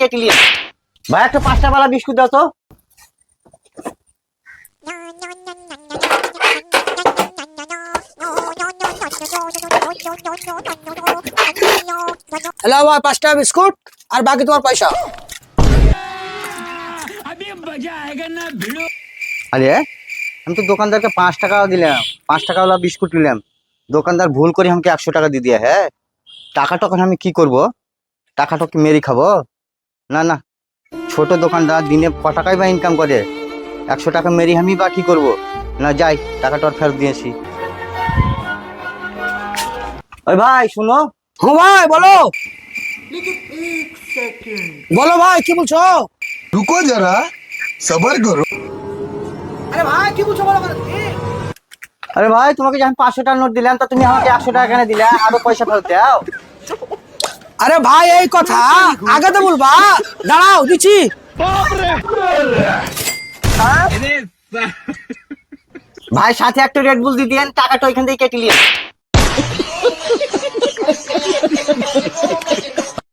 কেটে নিয়ে ভাই একটা 5টা বালা বিস্কুট দাও তো। হ্যালো ভাই, 5টা বিস্কুট আর বাকি তোমার পয়সা। আরে আমি তো দোকানদারকে 5 টাকা দিলাম, 5 টাকা वाला বিস্কুট নিলাম, দোকানদার ভুল করে আমাকে 100 টাকা দিয়ে দিয়া। হ্যাঁ, টাকা তখন আমি কি করব? টাকাটা কি মেরে খাবো? না না, ছোট দোকানদার দিনে ক টাকাই বা ইনকাম করে, 100 টাকা মেরে আমি বা কি করবো? না যাই, টাকাটা আর ফেরত দিয়েছি। ওই ভাই শুনো। হ্যাঁ ভাই বলো। বলো ভাই, কি বলছো? रुको जरा सबर करो। আরে ভাই কি বলছো বলো করে তুমি। আরে ভাই তোমাকে যখন 500 টাকা নোট দিলাম তা তুমি আমাকে 100 টাকা কেন দিলা? আরো পয়সা ফেরত দাও। আরে ভাই এই কথা আগে তো বলবা, দাঁড়াও দিচ্ছি। ভাই সাথে একটা রেড বুল দিয়ে দিয়েন, টাকাটা ওইখান থেকে কেটে নিয়ে